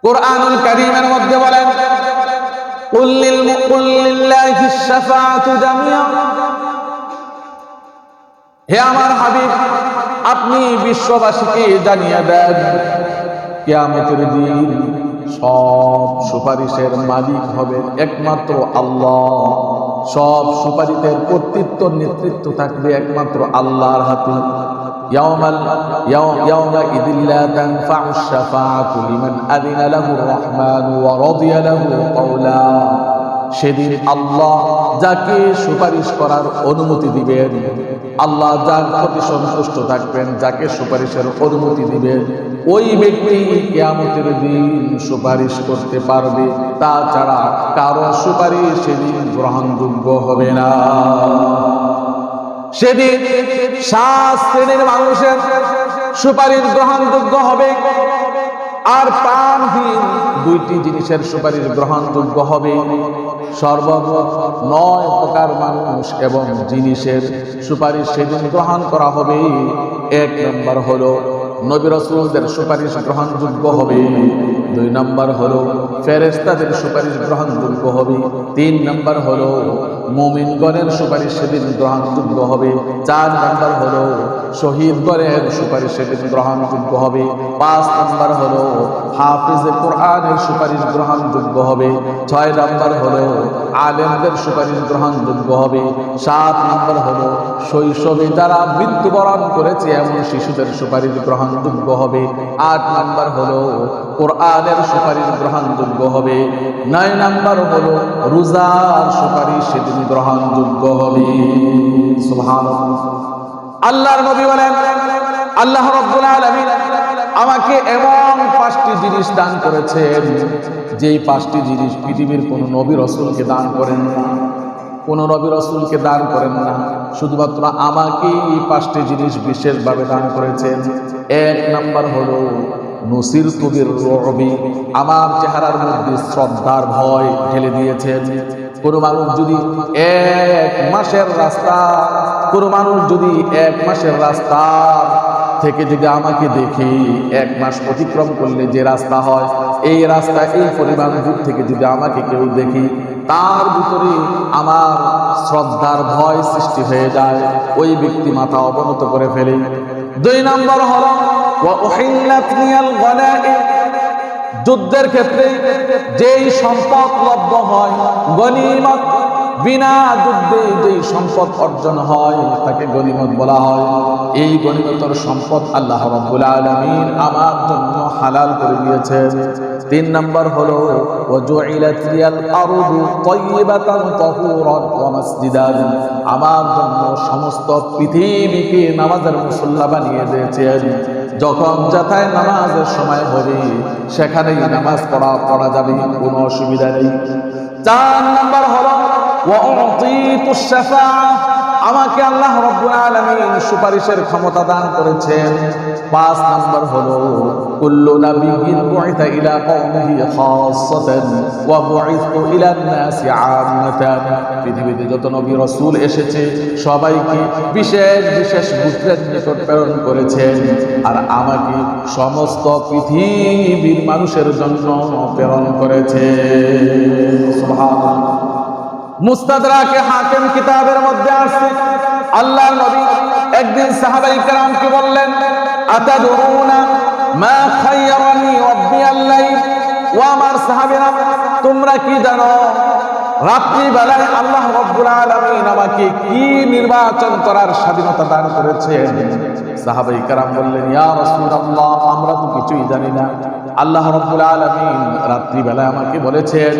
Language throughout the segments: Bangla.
কুরআনুল কারীমের মধ্যে বলেন কুল লিল্লাহিশ শাফাআতু জামিআন, হে আমার হাবিব আপনি বিশ্ববাসীকে জানিয়ে দেন কিয়ামতের দিন সব সুপারিশের মালিক হবেন একমাত্র আল্লাহ। সব সুপারিশের কর্তৃত্ব নেতৃত্ব থাকবে একমাত্র আল্লাহর হাতে। ইয়াউমাইযিন লা তানফা'ু শাফাআতু লিমান আযিনা লাহুর রাহমানু ওয়া রাদিয়া লাহু কাওলা। সেদিন আল্লাহ যাকে সুপারিশ করার অনুমতি দিবেন, আল্লাহ যার প্রতি সন্তুষ্ট থাকবেন, যাকে সুপারিশের অনুমতি দিবেন, ওই ব্যক্তি কিয়ামতের দিন সুপারিশ করতে পারবে। তাছাড়া কারো সুপারিশ সেদিন গ্রহণযোগ্য হবে না। সেদিন 7 শ্রেণীর মানুষের সুপারিশ গ্রহণযোগ্য হবে, আর প্রাণহীন 2টি জিনিসের সুপারিশ গ্রহণযোগ্য হবে। সর্বমোট 9 প্রকার মানুষ এবং জিনিসের সুপারিশ সেদিন গ্রহণ করা হবে। 1 নম্বর হলো নবী রাসূলদের সুপারিশ গ্রহণযোগ্য হবে। 2 নম্বর হলো ফেরেশতাদের সুপারিশ গ্রহণযোগ্য হবে। 3 নম্বর হলো মুমিনগণের সুপারিশ সেদিন গ্রহণযোগ্য হবে। 4 নম্বর হলো শহীদগণের সুপারিশ সেদিন গ্রহণযোগ্য হবে। 5 নম্বর হলো হাফিজে কোরআনের সুপারিশ গ্রহণযোগ্য হবে। 6 নম্বর হলো আলেমদের সুপারিশ গ্রহণযোগ্য হবে। 7 নম্বর হলো শৈশবে যারা মৃত্যুবরণ করেছে এমন শিশুদের সুপারিশ গ্রহণযোগ্য হবে। 8 নম্বর হলো কোরআনের সুপারিশ গ্রহণযোগ্য হবে। 9 নম্বর হলো রোজার সুপারিশ সেদিন গ্রহণযোগ্য হবে। সুবহানাল্লাহ। আল্লাহর নবী বলেন আল্লাহ রাব্বুল আলামিন আমাকে এমন 5টি জিনিস দান করেছেন, যেই 5টি জিনিস পৃথিবীর কোন নবী রাসূলকে দান করেন না, কোন নবী রাসূলকে দান করেন না, শুধুমাত্র আমাকে এই 5টি জিনিস বিশেষভাবে দান করেছেন। 1 নম্বর হলো নুসিরতু বির-রু'বি, আমার চেহারার মধ্যে শ্রদ্ধার ভয় ঢেলে দিয়েছেন। কোন মানুষ যদি 1 মাসের রাস্তা, কোন মানুষ যদি 1 মাসের রাস্তা থেকে যদি আমাকে দেখে 1 মাস অতিক্রম করলে যে রাস্তা হয়, এই রাস্তা এই পরিমাণ দূর থেকে যদি আমাকে কেউ দেখে, তার ভিতরে আমার শ্রদ্ধার ভয় সৃষ্টি হয়ে যায়, ওই ব্যক্তি মাথা অবনত করে ফেলে। 2 নম্বর হলো ওয়া উহিল্লাত লিয়াল গনাইম, যুদ্ধের ক্ষেত্রে যেই সম্পদ লব্ধ হয়, গনিমত, বিনা যুদ্ধে যেই সম্পদ অর্জন হয় তাকে গনিমত বলা হয়। এই গনিমতের সম্পদ আল্লাহ রাব্বুল আলামিন আমার জন্য হালাল করে দিয়েছেন। 3 নম্বর হলো ওয়াজুইলাত লিয়াল আরদু তাইয়িবাতান তাহুরান ওয়া মাসজিদান, আমার জন্য সমস্ত পৃথিবীকে নামাজের মুসল্লা বানিয়ে দিয়েছেন। যখন যাতায় নামাজের সময় হবে সেখানেই নামাজ পড়া যাবে, কোনো অসুবিধা নেই। 4 নম্বর হলো ওয়া উতিতুশ শাফাআ, আমাকে আল্লাহ রাব্বুল আলামিন সুপারিশের ক্ষমতা দান করেছেন। 5 নম্বর হলো কুল্লু নাবিয়্যিন বুইতা ইলা কওমিহি খাসসাতান ওয়া বুইতু ইলান নাসি আম্মাতান, পৃথিবীতে যত নবী রাসূল এসেছে সবাইকে বিশেষ বিশেষ গোত্রের নিকট প্রেরণ করেছেন, আর আমাকে সমস্ত পৃথিবীর মানুষের জন্য প্রেরণ করেছেন। সুবহানাল্লাহ। মুস্তাদরাকে হাকিম কিতাবের মধ্যে আছে আল্লাহর নবী একদিন সাহাবায়ে কেরামকে বললেন আতাদুরুনা মা খায়্যারানি রাব্বি আল-লাইল, ও আমার সাহাবীরা তোমরা কি জানো রাত্রি বেলায় আল্লাহ রাব্বুল আলামিন আমাকে কি নির্বাচন করার স্বাধীনতা দান করেছেন? সাহাবায়ে কেরাম বললেন ইয়া রাসূলুল্লাহ, আমরা তো কিছুই জানি না। আল্লাহ রাব্বুল আলামিন রাত্রি বেলায় আমাকে বলেছেন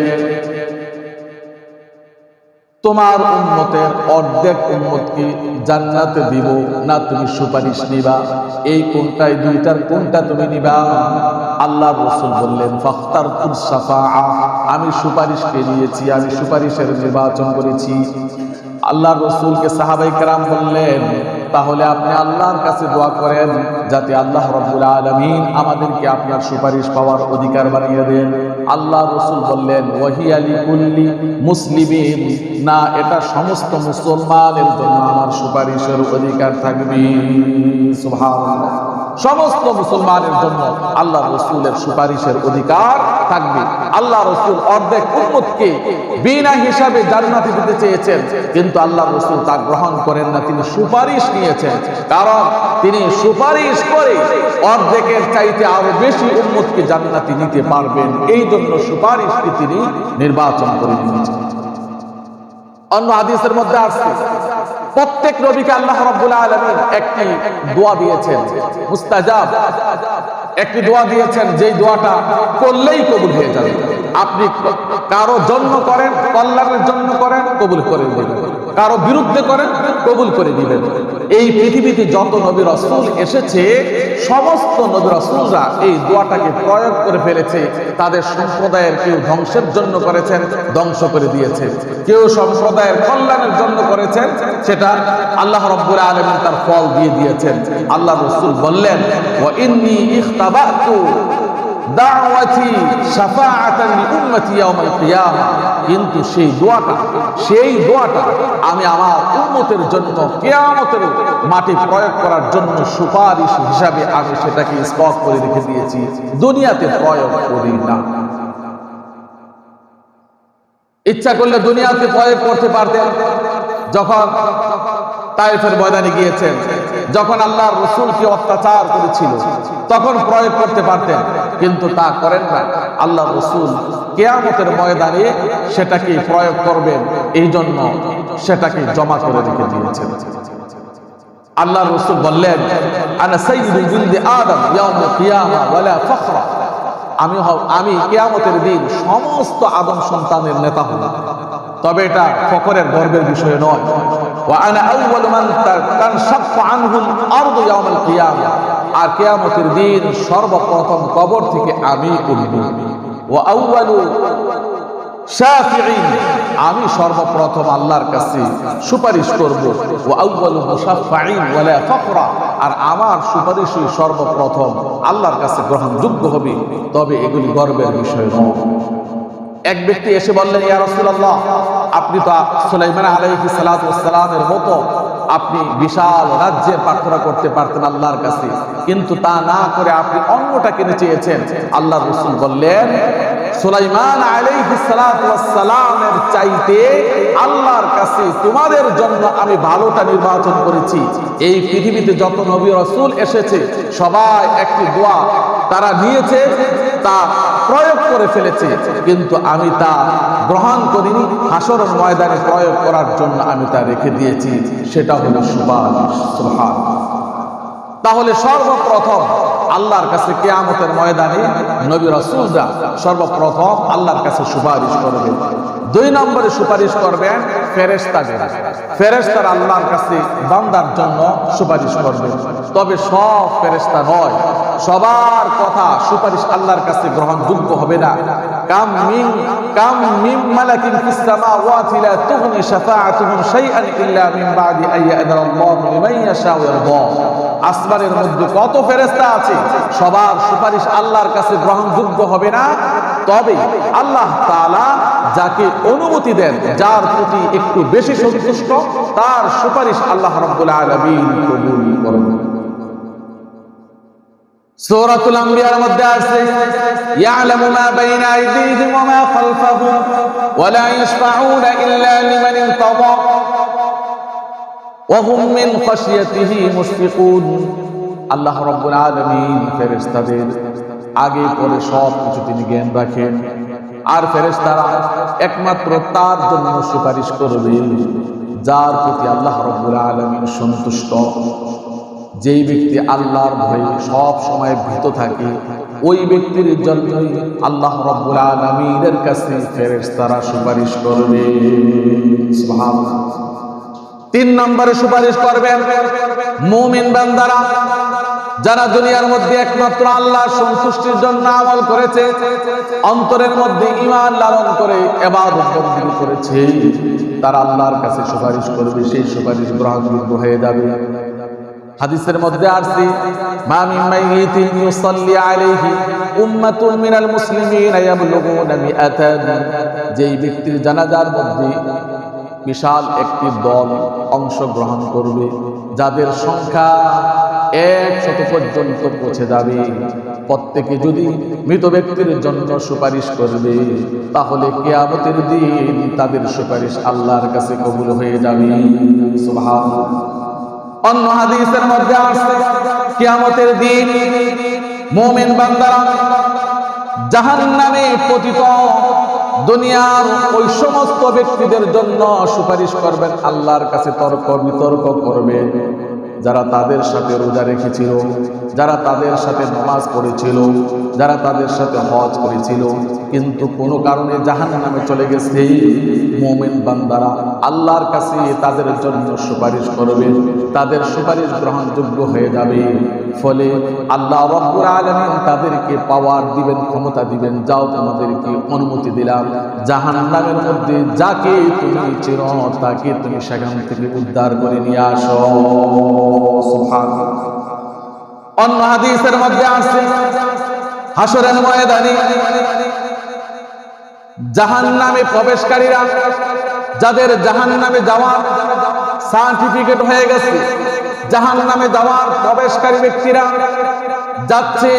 তোমার উম্মতের অর্ধেক উম্মতকে জান্নাতে দিব না তুমি সুপারিশ নিবা, এই কোনটাই দুইটার কোনটা তুমি নিবা? আল্লাহর রাসূল বললেন ফাখতারতুস শাফাআ, আমি সুপারিশকে নিয়েছি, আমি সুপারিশের নির্বাচন করেছি। আল্লাহর রাসূলকে সাহাবায়ে কেরাম বললেন তাহলে আপনি আল্লাহর কাছে দোয়া করেন যাতে আল্লাহ রাব্বুল আলামিন আমাদেরকে আপনার সুপারিশ পাওয়ার অধিকার বানিয়ে দেন। আল্লাহর রাসূল বললেন ওয়াহিয়া লিকুল্লি মুসলিমিন, না এটা সমস্ত মুসলমানের জন্য আমার সুপারিশের অধিকার থাকবে। সুবহানাল্লাহ। সমস্ত মুসলমানের জন্য আল্লাহ রসুলের সুপারিশের অধিকার থাকবে। আল্লাহ রসুল অর্ধেক উম্মতকে বিনা হিসাবে জান্নাতে দিতে চেয়েছেন, কিন্তু আল্লাহ রসুল তা গ্রহণ করেন না, তিনি সুপারিশ নিয়েছেন। কারণ তিনি সুপারিশ করে অর্ধেকের চাইতে আরো বেশি উম্মতকে জান্নাতে নিতে পারবেন, এই জন্য সুপারিশকে তিনি নির্বাচন করে নিয়েছেন। অন্য হাদিসের মধ্যে আসছে প্রত্যেক নবীকে আল্লাহ রাব্বুল আলামিন একটি দোয়া দিয়েছেন, মুস্তাজাব, একটি দোয়া দিয়েছেন, যেই দোয়াটা করলেই কবুল হয়ে যাবে। আপনি কারো জন্য করেন, কল্যাণের জন্য করেন, কবুল করে দিবেন, কারো বিরুদ্ধে করেন, কবুল করে দিবেন। এই পৃথিবীতে যত নবী রাসূল এসেছে, সমস্ত নবী রাসূলরা এই দোয়াটাকে প্রয়োগ করে ফেলেছে। তাদের সম্প্রদায়ের কেউ ধ্বংসের জন্য করেছেন, ধ্বংস করে দিয়েছে, কেউ সম্প্রদায়ের কল্যাণের জন্য করেছেন, সেটা আল্লাহ রাব্বুল আলামিন তার ফল দিয়ে দিয়েছেন। আল্লাহ রাসূল বললেন, ওয়া ইন্নী ইখতাবাতু দাওয়াতি শাফাআতান লিউম্মতি ইয়াউমাল কিয়ামা, কিন্তু সেই দোয়াটা আমি আমার উম্মতের জন্য কিয়ামতের মাটি প্রয়োগ করার জন্য সুপারিশ হিসাবে আমি সেটাকে স্টক করে রেখে দিয়েছি, দুনিয়াতে প্রয়োগ করি না। ইচ্ছা করলে দুনিয়াতে প্রয়োগ করতে পারতেন। যখন তায়েফের ময়দানে গিয়েছেন, যখন আল্লাহর রাসূলকে অত্যাচার করেছিল, তখন প্রয়োগ করতে পারতেন, কিন্তু তা করেন না। আল্লাহর রাসূল কিয়ামতের ময়দানে সেটাকে প্রয়োগ করবেন, এই জন্য সেটাকে জমা করে রেখে দিয়েছেন। আল্লাহর রাসূল বললেন, আনা সাইয়্যিদু ওয়ালদি আদম ইয়াউমুল কিয়ামা ওয়ালা ফখরা, আমি কিয়ামতের দিন সমস্ত আদম সন্তানের নেতা হব, তবে এটা ফখরের গর্বের বিষয় নয়। ওয়া আনা আউয়ালু মান তানশাক্কু আনহুল আরদু ইয়াউমাল কিয়ামা, আর কিয়ামতের দিন সর্বপ্রথম কবর থেকে আমি উঠব। ওয়া আউয়ালু শাফিঈন, আমি সর্বপ্রথম আল্লাহর কাছে সুপারিশ করব। ওয়া আউয়ালু মুশাফফাঈন ওয়ালা ফখরা, আর আমার সুপারিশই সর্বপ্রথম আল্লাহর কাছে গ্রহণযোগ্য হবে, তবে এগুলি গর্বের বিষয় নয়। এক ব্যক্তি এসে বললেন, ইয়া রাসূলুল্লাহ, আপনি তো সুলাইমান আলাইহিস সালাতু ওয়াস সালামের মতো আপনি বিশাল রাজ্যের প্রার্থনা করতে পারতেন আল্লাহর কাছে, কিন্তু তা না করে আপনি অন্যটা কিনে চেয়েছেন। আল্লাহর রাসূল বললেন, সুলাইমান আলাইহিস সালাতু ওয়াস সালামের চাইতে আল্লাহর কাছে তোমাদের জন্য আমি ভালোটা নির্বাচন করেছি। এই পৃথিবীতে যত নবী রাসূল এসেছে, সবাই একটি দোয়া তারা নিয়েছে, তা প্রয়োগ করে ফেলেছে, কিন্তু আমি তা গ্রহণ করিনি। হাসরের ময়দানে প্রয়োগ করার জন্য আমি তা রেখে দিয়েছি, সেটা হলো সুপারিশ। সুবহানাল্লাহ। তাহলে সর্বপ্রথম আল্লাহর কাছে কিয়ামতের ময়দানে নবী রাসূলরা সর্বপ্রথম আল্লাহর কাছে সুপারিশ করবেন। দুই নম্বরে সুপারিশ করবেন ফেরেশতারা। ফেরেশতারা আল্লাহর কাছে বান্দার জন্য সুপারিশ করবে, তবে সব ফেরেশতা নয়, সবার কথা সুপারিশ আল্লাহর কাছে গ্রহণযোগ্য হবে না। কাম মিন মালাকিন ফিস সামাওয়াতি লা তুগনি শাফাআতুহুম শাইআন ইল্লা মিন বাদি আইয়াদাল্লাহু লিমান ইয়াশাউ ওয়া ইয়ারদা। আসমানের মধ্যে কত ফেরেশতা আছে, সবার সুপারিশ আল্লাহর কাছে গ্রহণযোগ্য হবে না, তবে আল্লাহ তাআলা যাকে অনুমতি দেন, যার প্রতি একটু বেশি সন্তুষ্ট, তার সুপারিশ আল্লাহ রাব্বুল আলামিন কবুল করবেন। সূরাতুল আম্বিয়ার মধ্যে আছে, ইয়ালামু মা বাইনা আইদিহিম ওয়া মা খালফাহুম ওয়া লা ইয়াশফাউনা ইল্লা লিমান ইরতাদা ওয়া হুম মিন খাশিয়াতিহি মুশফিকুন। আল্লাহ রাব্বুল আলামিন ফেরেশতাদের আগে পরে সব কিছু তিনি জ্ঞান রাখেন, আর ফেরেশতারা একমাত্র তার জন্য সুপারিশ করবে যার প্রতি আল্লাহ রাব্বুল আলামিন সন্তুষ্ট। যেই ব্যক্তি আল্লাহর ভয়ে সব সময় ভীত থাকে, ওই ব্যক্তির জন্যই আল্লাহ রাব্বুল আলামিনের কাছে ফেরেশতারা সুপারিশ করবে। সুবহানাল্লাহ। তিন নম্বরে সুপারিশ করবেন মুমিন বান্দারা, যারা দুনিয়ার মধ্যে একমাত্র আল্লাহর সন্তুষ্টির জন্য আমল করেছে, অন্তরের মধ্যে ঈমান লালন করে ইবাদত বন্দেগী করেছে, তারা আল্লাহর কাছে সুপারিশ করবে, সেই সুপারিশ গ্রহণযোগ্য হয়ে যাবে। হাদিসের মধ্যে আসছে, মা মিন মাইয়িতিন ইউসাল্লি আলাইহি উম্মাতুন মিনাল মুসলিমিনা ইয়াবলুগুনা মিআতান, যেই ব্যক্তির জানাজার মধ্যে বিশাল একটি দল অংশগ্রহণ করবে, যাদের সংখ্যা 100 পর্যন্ত পৌঁছে যাবে। প্রত্যেকে যদি মৃত ব্যক্তির জন্য সুপারিশ করবে, তাহলে কিয়ামতের দিন তাদের সুপারিশ আল্লাহর কাছে কবুল হয়ে যাবে। সুবহানাল্লাহ। অন্য হাদিসের মধ্যে আছে কিয়ামতের দিন মুমিন বান্দারা জাহান্নামে পতিত দুনিয়ার ওই সমস্ত ব্যক্তিদের জন্য সুপারিশ করবেন, আল্লাহর কাছে তর্ক বিতর্ক করবেন, যারা তাদের সাথে রোজা রেখেছিল, যারা তাদের সাথে নামাজ পড়েছিল, যারা তাদের সাথে হজ করেছিল, কিন্তু কোনো কারণে জাহান্নামে চলে গেছে। মুমিন বান্দারা আল্লাহর কাছে তাদের জন্য সুপারিশ করবেন, তাদের সুপারিশ গ্রহণযোগ্য হয়ে যাবে। ফলে আল্লাহ রাব্বুল আলামিন তাদেরকে পাওয়ার দিবেন, ক্ষমতা দিবেন, যাও তোমাদেরকে অনুমতি দিলাম, জাহান্নামের মধ্যে যাকে তুমি চিনো তাকে তুমি সেখান থেকে উদ্ধার করে নিয়ে আসো। সুবহানাল্লাহ। অন্য হাদিসের মধ্যে আছে হাসরের ময়দানে জাহান্নামে প্রবেশকারীরা, যাদের জাহান্নামে যাওয়ার সার্টিফিকেট হয়ে গেছে, জাহান্নামে যাওয়ার প্রবেশকারী ব্যক্তিরা যাচ্ছে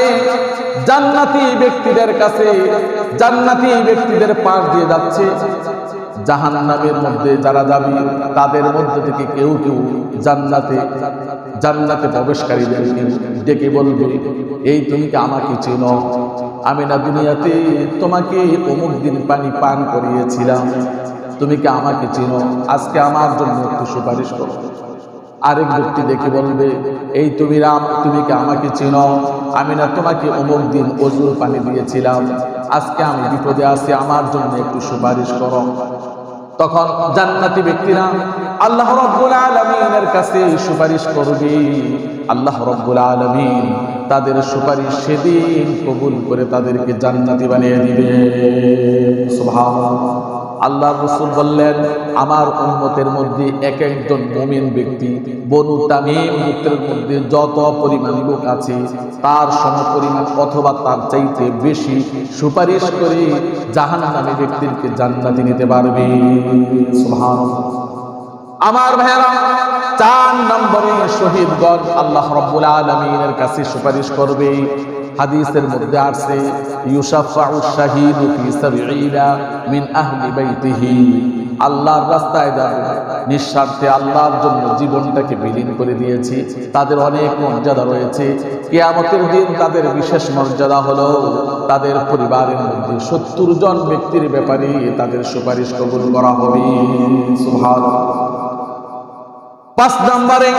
জান্নাতি ব্যক্তিদের কাছে, জান্নাতি ব্যক্তিদের পাশ দিয়ে যাচ্ছে। জাহান্নামের মধ্যে যারা যাবে তাদের মধ্যে থেকে কেউ কেউ জান্নাতে প্রবেশকারীদেরকে ডেকে বলবে, এই তুমি কি আমাকে চেনো? আমি না দুনিয়াতে তোমাকে অমুক দিন পানি পান করিয়েছিলাম, তুমি কি আমাকে চেনো? আজকে আমার জন্য একটু সুপারিশ করো। আরেক ব্যক্তি দেখে বলবে, এই তুমি কি আমাকে চেনো? আমি না তোমাকে অমুক দিন ওজুর পানি দিয়েছিলাম, আজকে আমি বিপদে আছি, আমার জন্য একটু সুপারিশ করো। তখন জান্নাতি ব্যক্তিরা আল্লাহ রাব্বুল আলামিনের কাছে সুপারিশ করবে। আল্লাহ রাব্বুল আলামিন তাদের সুপারিশ সেদিন কবুল করে তাদেরকে জান্নাতি বানিয়ে দিবে। সুবহানাল্লাহ। আল্লাহ রাসূল বললেন, আমার উম্মতের মধ্যে এক একজন মুমিন ব্যক্তি বনু তামিম গোত্রের মধ্যে যত পরিমাণ লোক আছে তার সমপরিমাণ অথবা তার চাইতে বেশি সুপারিশ করে জাহান্নামী ব্যক্তিকে জান্নাতে নিতে পারবে। সুবহানাল্লাহ। আমার ভাইরা, 4 নম্বরে শহীদগণ আল্লাহ রাব্বুল আলামিনের কাছে সুপারিশ করবে। হাদিসের মধ্যে আছে ইউশাফাউ শাহীদু ফি 70 মিন আহলি বাইতিহি। আল্লাহর রাস্তায় যাবে, নিঃস্বার্থে আল্লাহর জন্য জীবনটাকে বিলীন করে দিয়েছে, তাদের অনেক মর্যাদা রয়েছে। কিয়ামতের দিন তাদের বিশেষ মর্যাদা হলো তাদের পরিবারের মধ্যে 70 জন ব্যক্তির ব্যাপারে তাদের সুপারিশ কবুল করা হবে। সুবহানাল্লাহ। 5 নম্বরে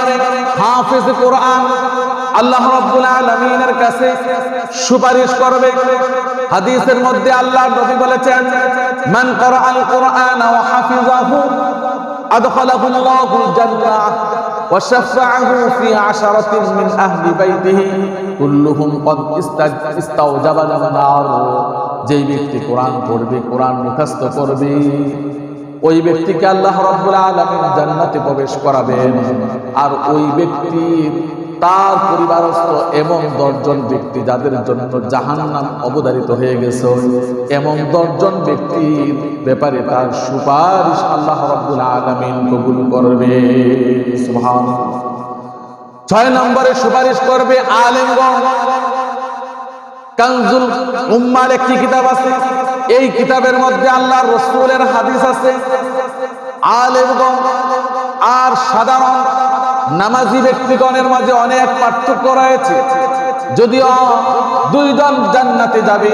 হাফেজ কোরআন আল্লাহ রাব্বুল আলামিনের কাছে সুপারিশ করবে। হাদিসের মধ্যে আল্লাহর নবী বলেছেন, মান ক্বরাআল কুরআন ওয়া হাফিজাহু আদখালাহুল্লাহুল জান্নাহ ওয়া শাফাআহু ফি 10 মিন আহলি বাইতিহি কুল্লুহুম ক্বাদ ইস্তাওজাবা আন-নার। যেই ব্যক্তি কোরআন পড়বে, কোরআন মুখস্থ করবে, ওই ব্যক্তিকে আল্লাহ রাব্বুল আলামিন জান্নাতে প্রবেশ করাবেন। আর ওই ব্যক্তি তার পরিবারস্থ এবং 10 জন ব্যক্তি যাদের জন্য জাহান্নাম অবধারিত হয়ে গেছে, এমন 10 জন ব্যক্তির ব্যাপারে তার সুপারিশ আল্লাহ রাব্বুল আলামিন কবুল করবে। সুবহানাল্লাহ। 6 নম্বরে সুপারিশ করবে আলেমগণ। কানজুল উম্মার একটি কিতাব আছে, এই কিতাবের মধ্যে আল্লাহর রাসূলের হাদিস আছে। আলেমগণ আর সাধারণ নামাজি ব্যক্তিগণের মাঝে অনেক পার্থক্য রয়েছে। যদিও 2 জন জান্নাতে যাবে,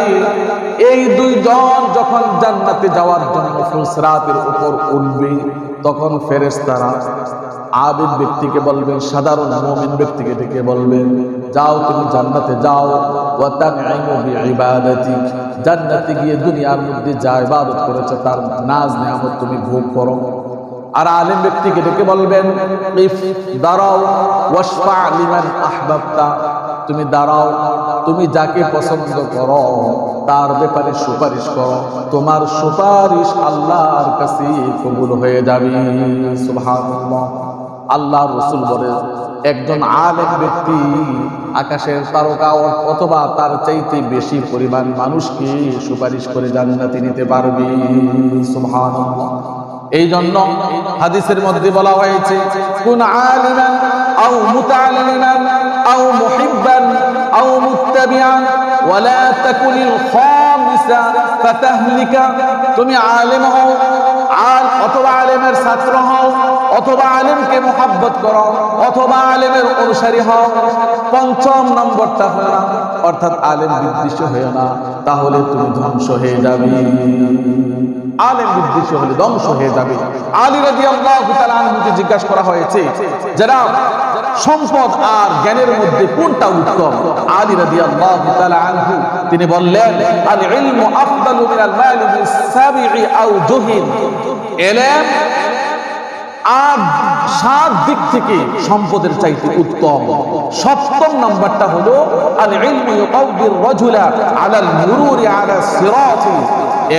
এই 2 জন যখন জান্নাতে যাওয়ার জন্য সিরাতের উপর উঠবে, তখন ফেরেশতারা আবিদ ব্যক্তিকে বলবেন, সাধারণ মুমিন ব্যক্তিকে ডেকে বলবেন, যাও তুমি জান্নাতে যাও, ওয়া তানঈমু বিইবাদাতিক। জান্নাতে গিয়ে দুনিয়ার মধ্যে যা ইবাদত করেছে তার নাজ নিয়ামত তুমি ভোগ করো। আর আলেম ব্যক্তিকে ডেকে বলবেন, ইফ দাঁড়াও, ওয়াশফা লিমান আহবাবতা। তুমি দাঁড়াও, তুমি যাকে পছন্দ করো তার ব্যাপারে সুপারিশ করো, তোমার সুপারিশ আল্লাহর কাছে কবুল হয়ে যাবে। সুবহানাল্লাহ। আল্লাহ রাসূল বলেন, একজন আলেম ব্যক্তি আকাশের তারকা অথবা তার চাইতে বেশি পরিমাণ মানুষকে সুপারিশ করে জান্নাতে নিতে পারবে। সুবহানাল্লাহ। এই জন্য হাদিসের মধ্যে বলা হয়েছে, কুন আলিমান আও মুতাআল্লিমান أو محبا أو متبعا ولا تكن الخامس فتهلك তুমি আলেম হও অথবা আলেমের ছাত্র হও অথবা আলেমকে মুহাব্বত করো অথবা আলেমের অনুসারী হও পঞ্চম নম্বরটা হলো না অর্থাৎ আলেম বিদ্বেষী হয়ো না তাহলে তুমি ধ্বংস হয়ে যাবে আলেম বিদ্বেষী হলে ধ্বংস হয়ে যাবে আলী রাদিয়াল্লাহু তাআলা আনহুকে জিজ্ঞাসা করা হয়েছে যারা সম্পদ আর জ্ঞানের মধ্যে কোনটা উত্তম আলী রাদিয়াল্লাহু তাআলা আনহু তিনি বললেন আল ইলমু আফদালু মিনাল মালি বিসাবঈ আও জুহিন ইলম আর সাত দিক থেকে সম্পদের চাইতে উত্তম সপ্তম নাম্বারটা হলো আল ইলমু ইউকাউবির রাজুলা আলাল মুরুরি আলা সিরাতি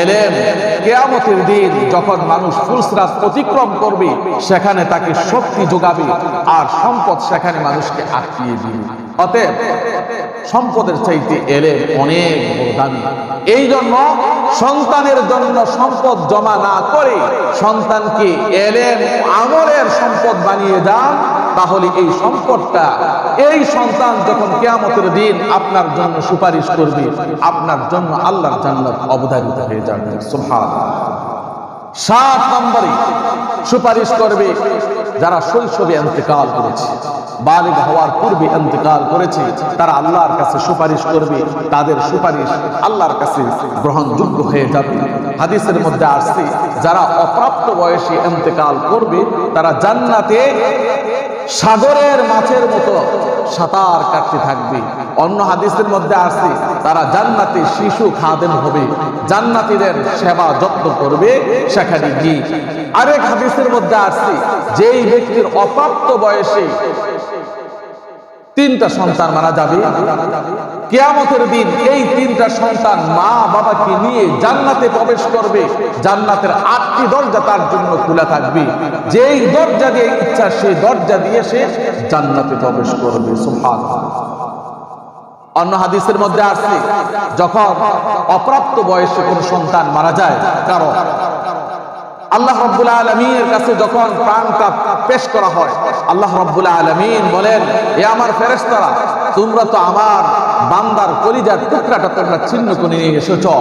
ইলম কিয়ামতের দিন যখন মানুষ ফুলসরাত অতিক্রম করবে সেখানে তাকে শক্তি যোগাবে আর সম্পদ সেখানে মানুষকে আটকিয়ে দিবে অতএব সম্পদের চাইতে ইলম অনেক দামি এই জন্য সন্তানের জন্য সম্পদ জমা না করে সন্তানকে ইলম আমলের সম্পদ বানিয়ে দান তাহলে এই সম্পদটা এই সন্তান যখন কিয়ামতের দিন আপনার জন্য সুপারিশ করবে আপনার জন্য আল্লাহর জান্নাত অবধারিত হয়ে যাবে সুবহানাল্লাহ 7 নম্বরে সুপারিশ করবে যারা শৈশবে ইন্তেকাল করেছে বালিগ হওয়ার পূর্বে ইন্তেকাল করেছে তারা আল্লাহর কাছে সুপারিশ করবে তাদের সুপারিশ আল্লাহর কাছে গ্রহণযোগ্য হয়ে যাবে হাদিসের মধ্যে আসছে যারা অপ্রাপ্ত বয়সে ইন্তেকাল করবে তারা জান্নাতে সাগরের মাছের মতো সাঁতার কাটতে থাকবে অন্য হাদিসের মধ্যে আসছে তারা জান্নাতে শিশু খাদেম হবে জান্নাতীদের সেবা যত্ন করবে সেখানে গিয়ে আরেক হাদিসের মধ্যে আসছে যেই ব্যক্তির অপ্রাপ্ত বয়সে 3টা সন্তান মারা যাবে কিয়ামতের দিন এই 3টা সন্তান মা বাবাকে নিয়ে জান্নাতে প্রবেশ করবে জান্নাতের 8টি দরজা তার জন্য খোলা থাকবে যেই দরজা দিয়ে ইচ্ছা সেই দরজা দিয়ে সে জান্নাতে প্রবেশ করবে সুবহানাল্লাহ অন্য হাদিসের মধ্যে আসছে যখন অপ্রাপ্ত বয়সে কোন সন্তান মারা যায় কারণ আল্লাহ রাব্বুল আলামিনের কাছে যখন প্রাণটা পেশ করা হয় আল্লাহ রাব্বুল আলামিন বলেন হে আমার ফেরেশতারা তোমরা তো আমার বান্দার কলিজার টুকরাটা তোমরা ছিন্ন করে নিয়ে এসেছো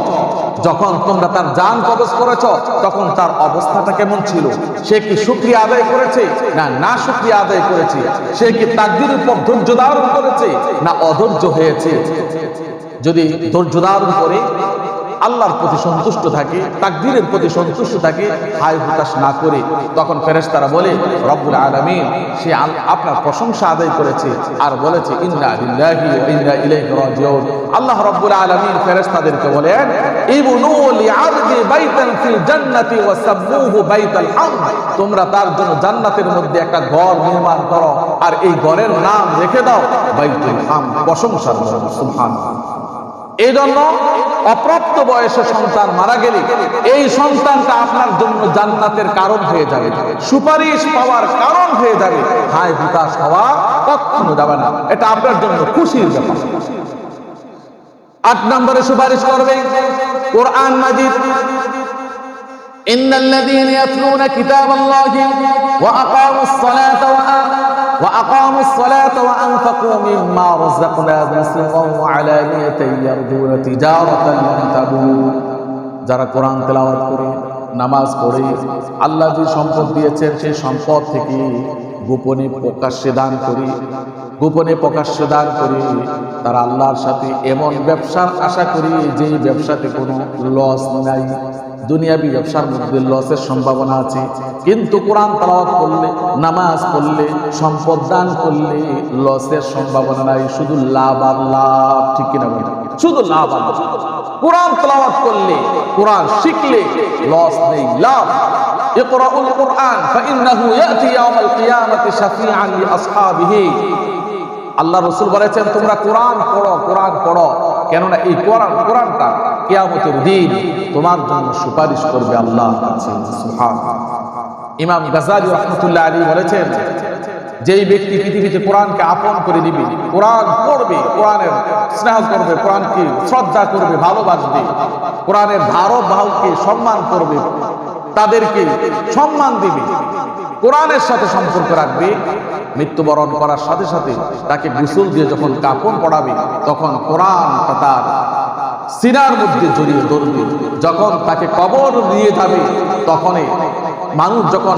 যখন তোমরা তার জান কবজ করেছো তখন তার অবস্থাটা কেমন ছিল সে কি শুকরিয়া আদায় করেছে না শুকরিয়া আদায় করেছে সে কি তাকদীরের উপর ধৈর্য ধারণ করেছে না অধৈর্য হয়েছে যদি ধৈর্য ধারণ করে আল্লাহর প্রতি সন্তুষ্ট থাকে তাকদীরের প্রতি সন্তুষ্ট থাকে হায় হতাশ না করে তখন ফেরেশতারা বলে রব্বুল আলামিন সে আপনার প্রশংসা আদায় করেছে আর বলেছে ইন্না লিল্লাহি ওয়া ইন্না ইলাইহি রাজিউন আল্লাহ রব্বুল আলামিন ফেরেশতাদেরকে বলেন ইবনু লিআবদি বাইতান ফিল জান্নাতি ওয়া সাম্মুহু বাইতাল হামদ তোমরা তার জন্য জান্নাতের মধ্যে একটা ঘর নির্মাণ করো আর এই ঘরের নাম রেখে দাও বাইতুল হামদ প্রশংসার ঘর সুবহানাল্লাহ এই জন্য অপ্রাপ্ত বয়সে সন্তান মারা গেলে এই সন্তানটা আপনার জন্য জান্নাতের কারণ হয়ে যাবে সুপারিশ পাওয়ার কারণ হয়ে যাবে হায় হতাশ হওয়া কখনো যাবে না এটা আপনার জন্য খুশির ব্যাপার 8 নম্বরে সুপারিশ করবে কোরআন মাজিদ ইন্নাল্লাযীনা ইয়াতলুনা কিতাবাল্লাহি ওয়া আকামুস সালাতা وأقاموا الصلاة وأنفقوا مما رزقناهم سرا وعلانية يرجون تجارة لن تبور যারা কোরআন তেলাওয়াত করে নামাজ পড়ে আল্লাহ যে সম্পদ দিয়েছেন সেই সম্পদ থেকে গোপনে প্রকাশ্যে দান করে তারা আল্লাহর সাথে এমন ব্যবসার আশা করি যে ব্যবসাতে কোনো লস নাই দুনিয়াবি ব্যবসার মধ্যে লসের সম্ভাবনা আছে কিন্তু কোরআন তেলাওয়াত করলে নামাজ পড়লে সম্পদ দান করলে লসের সম্ভাবনা নাই শুধু লাভ আর লাভ ঠিক কিনা বলেন শুধু লাভ আর লাভ কোরআন তেলাওয়াত করলে কোরআন শিখলে লস নেই লাভ ইকরাউল কুরআন ফাইন্নাহু ইয়াতি ইয়াউমাল কিয়ামাতি শাফিআন লিআসহাবিহি আল্লাহ রাসূল বলেছেন তোমরা কোরআন পড়ো কেননা এই কোরআনটা কিয়ামতের দিন তোমার জন্য সুপারিশ করবে আল্লাহর কাছে সুবহানাল্লাহ ইমাম গাজ্জালী রাহমাতুল্লাহ আলাইহি বলেছেন যেই ব্যক্তি পৃথিবীতে কোরআনকে আপন করে নিবে কোরআন পড়বে কোরআনের স্নেহ করবে কোরআনকে শ্রদ্ধা করবে ভালোবাসবে কোরআনের ধারক বাহককে সম্মান করবে তাদেরকে সম্মান দিবে কোরআনের সাথে সম্পর্ক রাখবে মৃত্যুবরণ করার সাথে সাথে তাকে গোসল দিয়ে যখন কাফন পড়াবে তখন কোরআনটা তার সিনার মধ্যে জড়িয়ে ধরবে। যখন তাকে কবর নিয়ে যাবে তখনই মানুষ যখন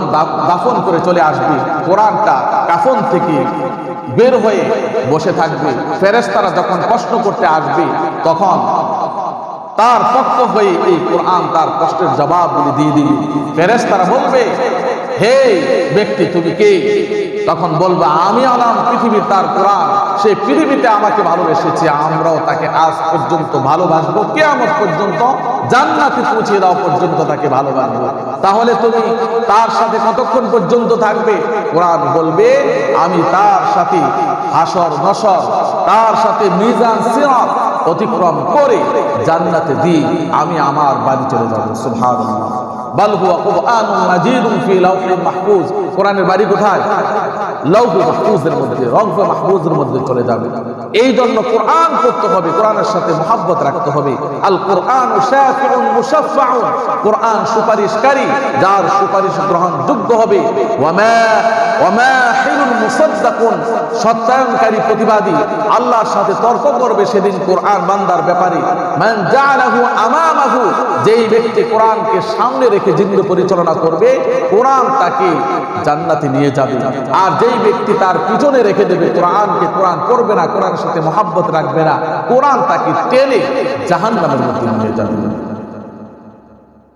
দাফন করে চলে আসবে, কোরআনটা কাফন থেকে বের হয়ে বসে থাকবে। ফেরেশতারা যখন প্রশ্ন করতে আসবে তখন তার পক্ষ হয়ে এই কোরআন তার প্রশ্নের জবাবগুলি দিয়ে দিবে। ফেরেশতারা বলবে, হে ব্যক্তি তুমি কে? তখন বলবে, আমি হলাম পৃথিবীর তার কোরআন। সে পৃথিবীতে আমাকে ভালোবেসেছে, আমরাও তাকে আজ পর্যন্ত ভালোবাসবো, কিয়ামত পর্যন্ত, জান্নাতে পৌঁছে দাও পর্যন্ত তাকে ভালোবাসবো। তাহলে তুমি তার সাথে কতক্ষণ পর্যন্ত থাকবে? কোরআন বলবে, আমি তার সাথে হাসর নসর, তার সাথে মিজান সিরাত অতিক্রম করে জান্নাতে দিয়ে আমি আমার বাড়ি চলে যাব। সুবহানাল্লাহ। বাল হুয়া কুরআনুন মাজিদুন ফি লাওহিল মাহফুজ। কোরআনের বাড়ি কোথায়? লাওহে মাহফুজের মধ্যে, রওহে মাহফুজের মধ্যে চলে যাবে। এই জন্য কোরআন পড়তে হবে, কোরআনের সাথে মহব্বত রাখতে হবে। আল কোরআন শাফিউন মুশাফফাউন, কোরআন সুপারিশকারী, যার সুপারিশ গ্রহণযোগ্য হবে। ওয়ামা হিলুল মুসাদ্দাকুন, সত্যায়নকারী প্রতিবাদী, আল্লাহর সাথে তর্ক করবে সেদিন কোরআন বান্দার ব্যাপারে। মান জাআলাহু আমামাহু, যেই ব্যক্তি কোরআনকে সামনে রেখে জিন্দ পরিচালনা করবে, কোরআন তাকে জান্নাতে নিয়ে যাবে। আর যেই ব্যক্তি তার পিছনে রেখে দেবে কোরআনকে, কোরআন পড়বে না, কোরআনের সাথে মহব্বত রাখবে না, কোরআন তাকে টেনে জাহান্নামের মধ্যে নিয়ে যাবে।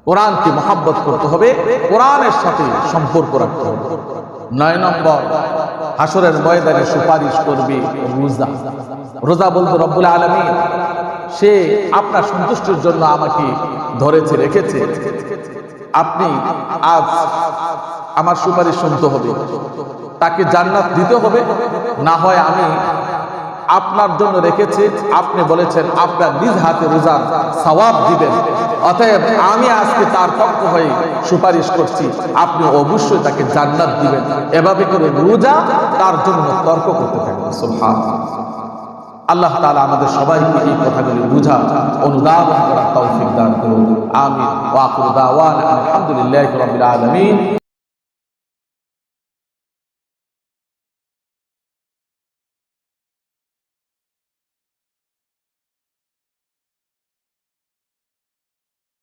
কোরআনকে মহব্বত করতে হবে, কোরআনের সাথে সম্পর্ক রাখতে হবে। 9 নম্বর, হাসরের ময়দানে সুপারিশ করবে রোজা। রোজা বলতে রব্বুল আলামিন সে আপনার সন্তুষ্টির জন্য আমাকে ধরেছে, রেখেছে, আপনি আজ আমার সুপারিশ শুনতে হবে, তাকে জান্নাত দিতে হবে, না হয় আমি আপনার জন্য রেখেছি, আপনি বলেছেন আপনার নিজ হাতে রোজার সওয়াব দিবেন, অতএব আমি আজকে তার পক্ষ হয়ে সুপারিশ করছি, আপনি অবশ্যই তাকে জান্নাত দিবেন। এভাবে করে রোজা তার জন্য তর্ক করতে থাকবেন। সুবহানাল্লাহ। আল্লাহ তাআলা আমাদের সবাইকে এই কথাগুলি বুঝা অনুধাবন করার তৌফিক দান করুন। আমিন। ওয়া আখিরু দাওয়ানা আলহামদুলিল্লাহি রাব্বিল আলামিন।